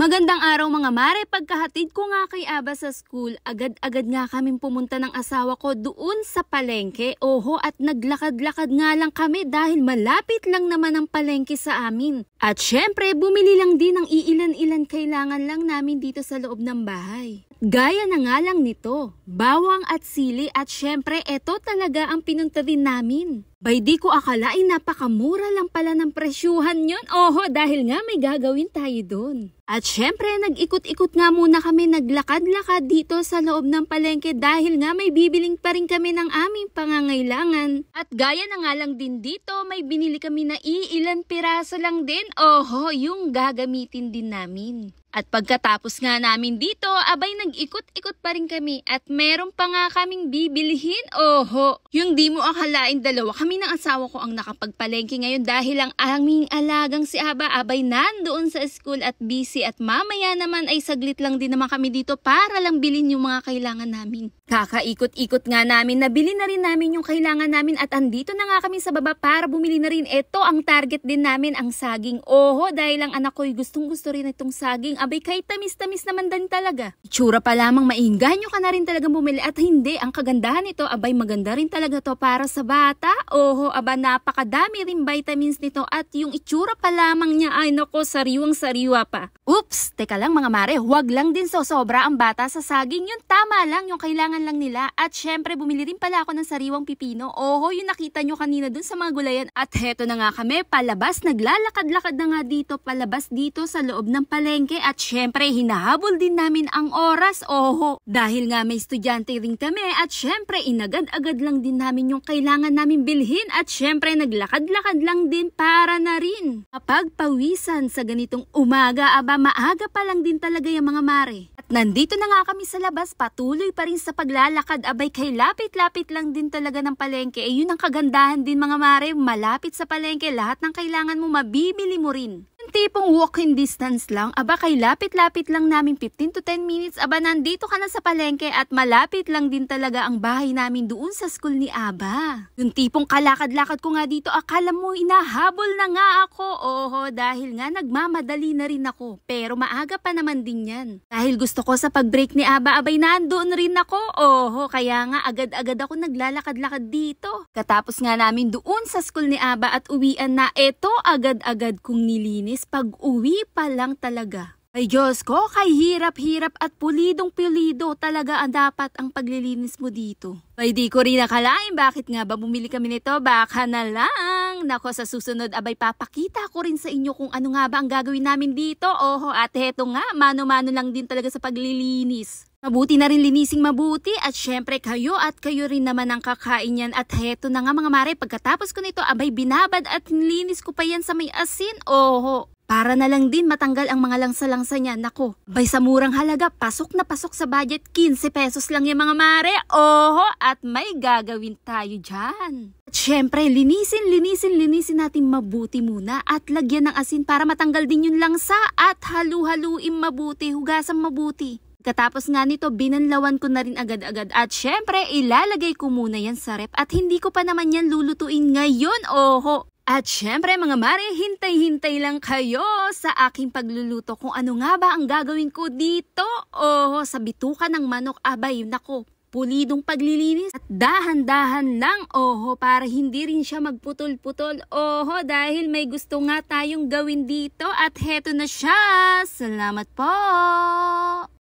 Magandang araw mga mare, pagkahatid ko nga kay Aba sa school, agad-agad nga kaming pumunta ng asawa ko doon sa palengke. Oho, at naglakad-lakad nga lang kami dahil malapit lang naman ang palengke sa amin. At syempre, bumili lang din ng iilan-ilan kailangan lang namin dito sa loob ng bahay. Gaya na nga lang nito, bawang at sili at syempre eto talaga ang pinunta din namin. Bay di ko akalain napakamura lang pala ng presyuhan yun. Oho, dahil nga may gagawin tayo doon. At syempre nag-ikot-ikot nga muna kami, naglakad-lakad dito sa loob ng palengke dahil nga may bibiling pa rin kami ng aming pangangailangan. At gaya na nga lang din dito, may binili kami na iilan piraso lang din. Oho, yung gagamitin din namin. At pagkatapos nga namin dito, abay nag-ikot-ikot pa rin kami at meron pa nga kaming bibilihin. Oho, yung di mo akalain dalawa kami ng asawa ko ang nakapagpalengke ngayon dahil ang aming alagang si Aba abay nandoon sa school at busy at mamaya naman ay saglit lang din naman kami dito para lang bilhin yung mga kailangan namin. Kakaikot-ikot nga namin, nabili na rin namin yung kailangan namin at andito na nga kami sa baba para bumili na rin. Ito ang target din namin, ang saging. Oho, dahil ang anak ko'y gustong-gusto rin itong saging. Abay kahit tamis-tamis naman din talaga. Itsura pa lamang mainganyo ka na rin talagang bumili at hindi, ang kagandahan nito, abay maganda rin talaga to para sa bata. Oho, aba napakadami rin vitamins nito at yung itsura pa lamang niya ay nako, sariwang-sariwa pa. Oops, teka lang mga mare, huwag lang din sobra ang bata sa saging. Yun tama lang, yung kailangan lang nila. At syempre bumili rin pala ako ng sariwang pipino. Oho, yung nakita nyo kanina dun sa mga gulayan. At heto na nga kami, palabas, naglalakad-lakad na nga dito, palabas dito sa loob ng palengke. At syempre hinahabol din namin ang oras. Oho, dahil nga may estudyante rin kami at syempre inagad-agad lang din namin yung kailangan namin bilhin. At syempre naglakad-lakad lang din para na rin kapag pawisan sa ganitong umaga. Aba maaga pa lang din talaga yung mga mare. At nandito na nga kami sa labas, patuloy pa rin sa paglalakad. Abay kay lapit-lapit lang din talaga ng palengke. Yun ang kagandahan din mga mare, malapit sa palengke, lahat ng kailangan mo mabibili mo rin. Yung tipong walking distance lang, aba kay lapit-lapit lang namin 15 to 10 minutes, aba nandito ka na sa palengke at malapit lang din talaga ang bahay namin doon sa school ni Aba. Yung tipong kalakad-lakad ko nga dito, akala mo inahabol na nga ako. Oho, dahil nga nagmamadali na rin ako, pero maaga pa naman din yan. Dahil gusto ko sa pag-break ni Aba, abay nandoon rin ako. Oho, kaya nga agad-agad ako naglalakad-lakad dito. Katapos nga namin doon sa school ni Aba at uwian na, eto agad-agad kong nilinis. Pag-uwi pa lang talaga. Ay Diyos ko, kay hirap-hirap at pulidong-pulido talaga ang dapat ang paglilinis mo dito. Ay di ko rin nakalain bakit nga ba bumili kami nito, baka na lang. Nako, sa susunod abay papakita ko rin sa inyo kung ano nga ba ang gagawin namin dito. Oho, at heto nga, mano-mano lang din talaga sa paglilinis. Mabuti na rin linising mabuti at syempre kayo rin naman ang kakain yan. At heto na nga mga mare, pagkatapos ko nito abay binabad at nilinis ko pa yan sa may asin. Oho, para na lang din matanggal ang mga langsa-langsa niya. Nako, bay sa murang halaga, pasok na pasok sa budget, 15 pesos lang yung mga mare. Oho, at may gagawin tayo dyan. At syempre, linisin natin mabuti muna at lagyan ng asin para matanggal din yung langsa at halu-haluin mabuti, hugasan mabuti. Katapos nga nito, binanlawan ko na rin agad-agad at syempre ilalagay ko muna yan sa rep at hindi ko pa naman yan lulutuin ngayon. Oho. At syempre mga mare, hintay-hintay lang kayo sa aking pagluluto kung ano nga ba ang gagawin ko dito. Oho, sa bituka ng manok, abay nako, pulidong paglilinis at dahan-dahan lang. Oho, para hindi rin siya magputol-putol. Oho, dahil may gusto nga tayong gawin dito at heto na siya. Salamat po!